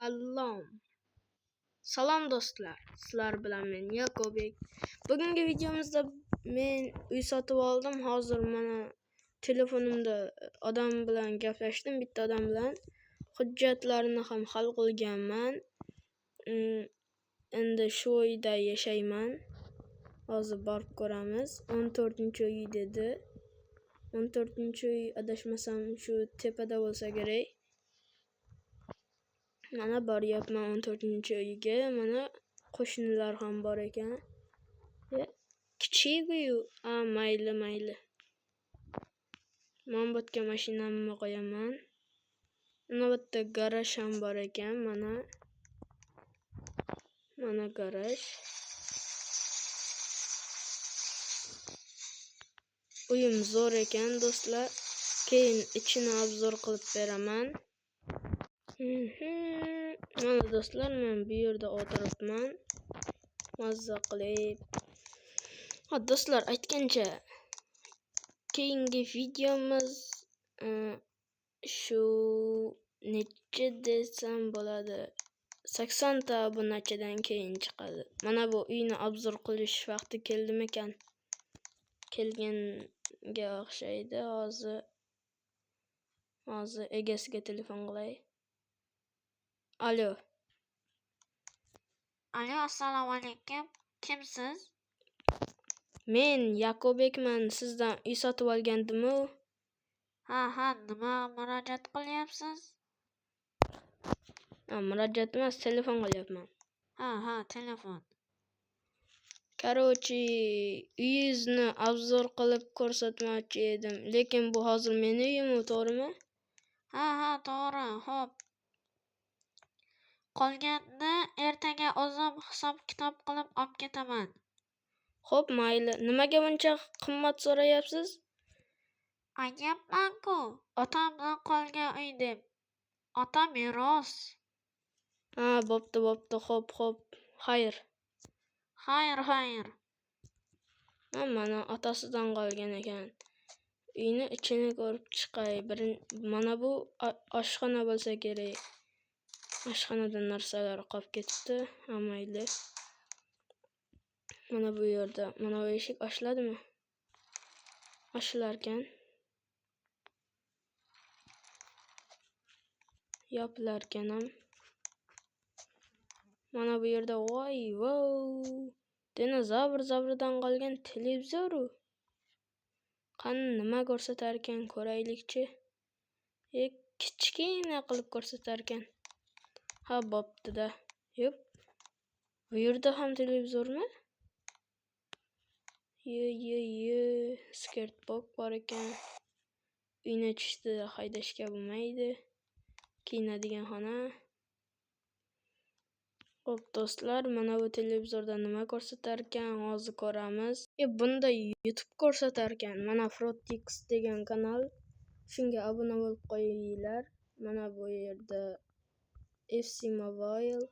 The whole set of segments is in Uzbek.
Salom. Salom do'stlar. Sizlar bilan men Yakobek. Bugungi videomizda men uy sotib oldim. Hozir mana telefonimda odam bilan gaplashdim, bitta odam bilan. Hujjatlarini ham hal qilganman. Endi shu uyda yashayman. Hozir borib ko'ramiz. 14-uy dedi. 14-uy adashmasam shu tepada bo'lsa kerak. Mana boryapman 14-uyga. Mana qo'shnilar ham bor ekan. Kichik uy. Mayli. Men bu yerga mashinamni qo'yaman. Mana bu yerda garaj ham bor ekan. Mana garaj. Uyim zo'r ekan do'stlar. Keyin ichini obzor qilib beraman. Mana do'stlar, men bu yerda o'tiribman. Mazza qilib. Do'stlar, aytgancha keyingi videomiz shu necha desam bo'ladi? 80 ta obunachidan keyin chiqadi. Mana bu uyni obzor qilish vaqti keldimikan? Kelganga o'xshaydi. Hozir egasiga telefon qilay. Alo, assalomu alaykum. Kimsiz? men Yakobekman. Sizdan uy sotib olgandim-ku. Ha, nima murojaat qilyapsiz? Murojaat emas, telefon qilyapman. Ha, telefon. Короче, uyingizni obzor qilib ko'rsatmoqchi edim, lekin bu hozir meni uyim, to'g'rimi? Ha, to'g'ri. Xo'p. Qolganini ertaga o'zim hisob-kitob qilib olib ketaman. Xo'p, mayli. Nimaga buncha qimmat so'rayapsiz? Aytyapman-ku, otamdan qolgan uy deb. Ota meros. Bo'pti. Xo'p. Xayr. Mana otasidan qolgan ekan. Uyni ichini ko'rib chiqay. Mana bu oshxona bo'lsa kerak. Oshxonada narsalar qolib ketibdi. Mayli. Mana bu yerda, mana bu eshik ochiladimi? Ochilar ekan. Yopilar ekan ham. Mana bu yerda dinozavr qolgan televizor. Qani nima ko'rsatar ekan, ko'raylikchi. Kichkina qilib ko'rsatar ekan. Bo'pti-da. Yo'q. Bu yerda ham televizormi? Skertbox bor ekan. Uyni ichida haydashga bo'lmaydi. Kiyinadigan xona. Xo'p do'stlar, mana bu televizorda nima ko'rsatar ekan, hozir ko'ramiz. Bunda YouTube ko'rsatar ekan. Mana Frotix degan kanal. Shunga obuna bo'lib qo'yinglar. Mana bu yerda FC Mobile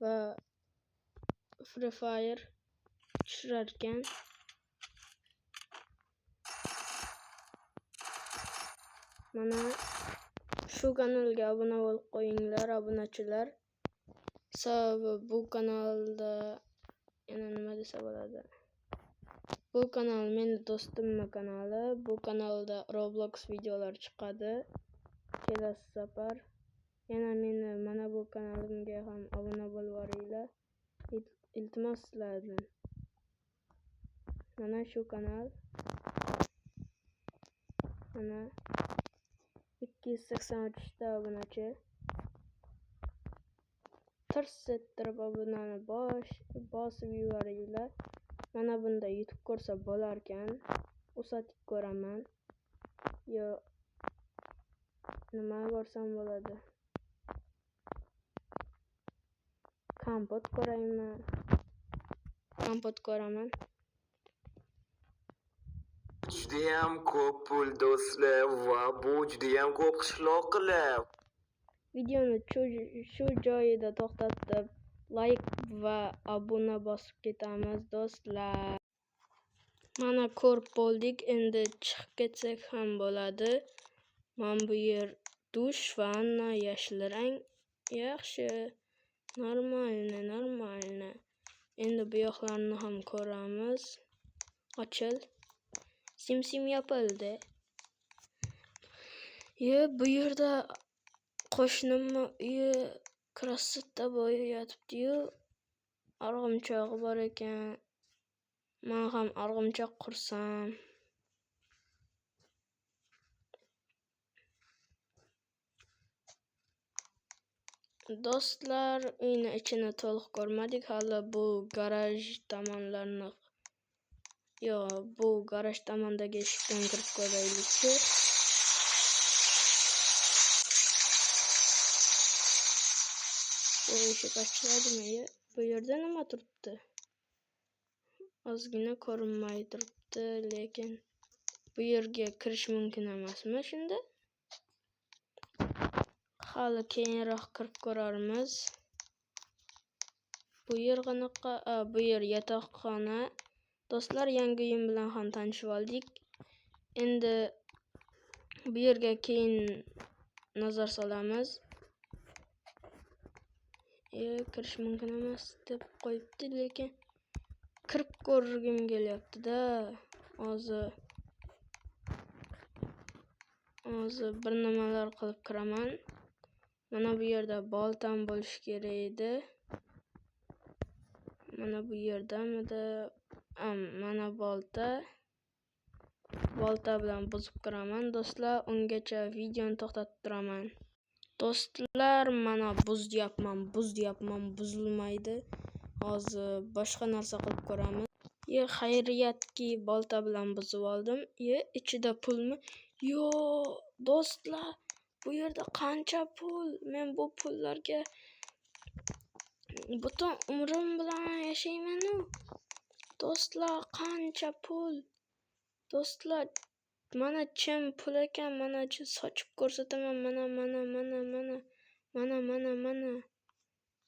va Free Fire tushirar ekan. Mana shu kanalga obuna bo'lib qo'yinglar, obunachilar. Sababi bu kanalda yana nima desa bo'ladi? Bu kanal meni do'stimning kanali. Bu kanalda Roblox videolar chiqadi. Kelasi safar yana meni mana bu kanalimga ham obuna bo'lib boringlar. Iltimos sizlardan. Mana shu kanal. Mana 283 ta obunachi. Tirs ettirib obunani bosib yuboringlar. Mana bunda YouTube ko'rsa bo'lar ekan. Usatik ko'raman. Nima ko'rsam bo'ladi? Kompot ko'raman. Judayam ko'p pul do'stlar va bu judayam ko'p qishloqlar. Videoni shu joyida to'xtatib, like va obuna bosib ketamiz do'stlar. Mana ko'rib bo'ldik, endi chiqib ketsak ham bo'ladi. Mana bu yer dush, vanna, yashil rang. Yaxshi. Normalni. Endi bu yoqlarni ham ko'ramiz. Ochil. Sim yopildi. Bu yerda qo'shnimni uyi krasotda bo'lib yotibdi-yu. Arg'imchog'i bor ekan. Men ham arg'imchoq qursam. Do'stlar, uyni ichini to'liq ko'rmadik. Hali bu garaj tomonlarni bu garaj tomondagi eshikdan kirib ko'raylik-chi. Bu eshik ochiladimi? Bu yerda nima turibdi? Ozgina ko'rinmay turibdi, lekin bu yerga kirish mumkin emasmi shunda? Hali keyinroq kirib ko'rarmiz. Bu yer qanaqa? Bu yer yotoqxona. Do'stlar, yangi uyim bilan ham tanishib oldik. Endi bu yerga keyin nazar solamiz. Kirish mumkin emas deb qo'yibdi, lekin kirib ko'rgim kelyapti-da. Hozir bir nimalar qilib kiraman. Mana bu yerda boltam bo'lishi kerak edi. Mana bu yerdamidi? Mana bolta. Bolta bilan buzib kiraman. Do'stlar, ungacha videoni to'xtatib turaman. Do'stlar, mana buzyapman, buzilmaydi. Hozir boshqa narsa qilib ko'ramiz. Xayriyatki, bolta bilan buzib oldim. Ichida pulmi? Do'stlar, bu yerda qancha pul? Men bu pullarga butun umrim bilan yashayman-u. Do'stlar, qancha pul? Do'stlar, mana chin pul ekan, mana sochib ko'rsataman. Mana.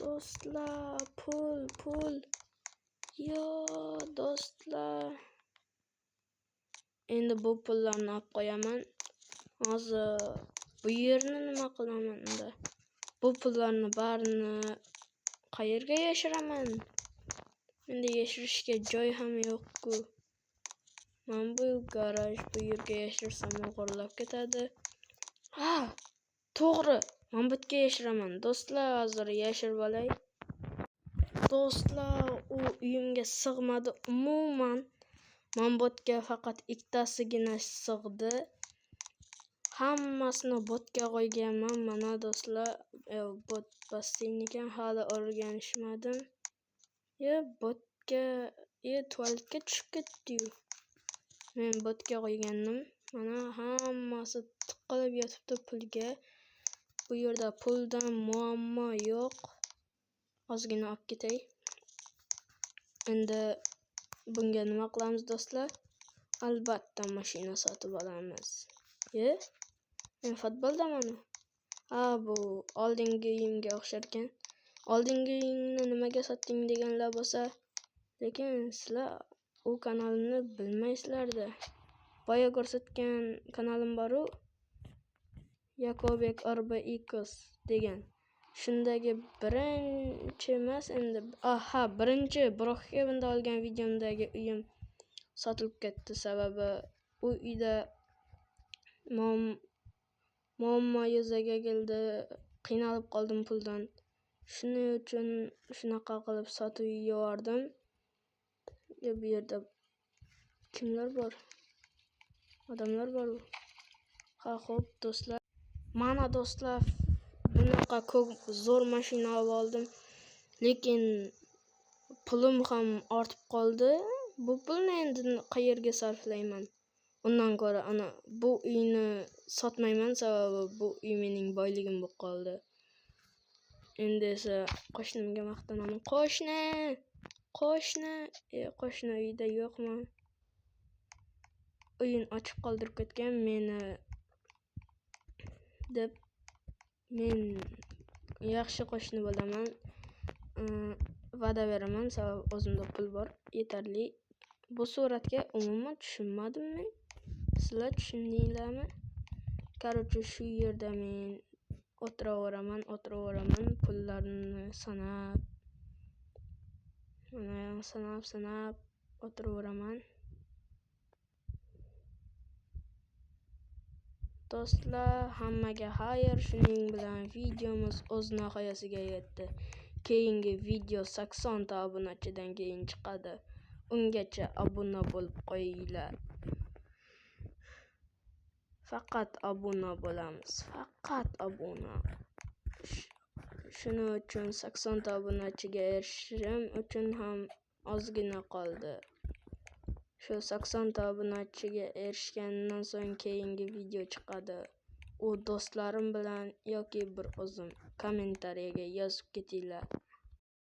Do'stlar, pul. Do'stlar. Endi bu pullarni olib qo'yaman. Hozir bu yerni nima qilaman unda? Bu pullarni barini qayerga yashiraman? Endi yashirishga joy ham yo'q-ku. Men bu garaj, bu yerga yashirsam o'g'irlab ketadi. To'g'ri. Men bu yerga yashiraman. Do'stlar, hozir yashirib olay. Do'stlar, u uyimga sig'madi umuman. Men bu yerga faqat ikkitasigina sig'di. Hammasini botga qo'yganman. Mana do'stlar, bot basseyn ekan, hali o'rganishmadim. Botga tualetga tushib ketdi-yu. Men botga qo'ygandim. Mana hammasi tiqilib yotibdi pulga. Bu yerda puldan muammo yo'q. Ozgina olib ketay. Endi bunga nima qilamiz do'stlar? Albatta mashina sotib olamiz. Men futboldaman. Bu oldingi uyimga o'xshar ekan. Oldingi uyingni nimaga sotding deganlar bo'lsa, lekin sizlar u kanalimni bilmaysizlar-da. Boya ko'rsatgan kanalim bor-u, Yakobek RBX degan. Shundagi birinchi emas, endi birinchi Brookhaven'da olgan videomdagi uyim sotilib ketdi. Sababi u uyda muammo yuzaga keldi. Qiynalib qoldim puldan. Shuning uchun shunaqa qilib sotib yubordim. Bu yerda kimlar bor? Odamlar bor. Xo'p do'stlar. Mana do'stlar, bunaqa ko'p zo'r mashina oldim. Lekin pulim ham ortib qoldi. Bu pulni endi qayerga sarflayman? Undan ko'ra bu uyni sotmayman, sababi bu uy mening boyligim bo'lib qoldi. Endi esa qo'shnimga maqtanaman. Qo'shni uyda yo'qman. Uyini ochib qoldirib ketgan meni deb. Men yaxshi qo'shni bo'laman. Va'da beraman, sababi o'zimda pul bor, yetarli. Bu suratga umuman tushunmadim men. Sizlar tushundinglarmi? Короче, shu yerda men o'tiraveraman, pullarni sanab, mana sanab o'tiraveraman. Do'stlar, hammaga xayr. Shuning bilan videomiz o'z nihoyasiga yetdi. Keyingi video 80 ta obunachidan keyin chiqadi. Ungacha obuna bo'lib qo'yinglar. Faqat obuna bo'lamiz. Faqat obuna. Shuning uchun 80 ta obunachiga erishishim uchun ham ozgina qoldi. Shu 80 ta obunachiga erishgandan so'ng keyingi video chiqadi. U do'stlarim bilan yoki bir o'zim kommentariyaga yozib ketinglar.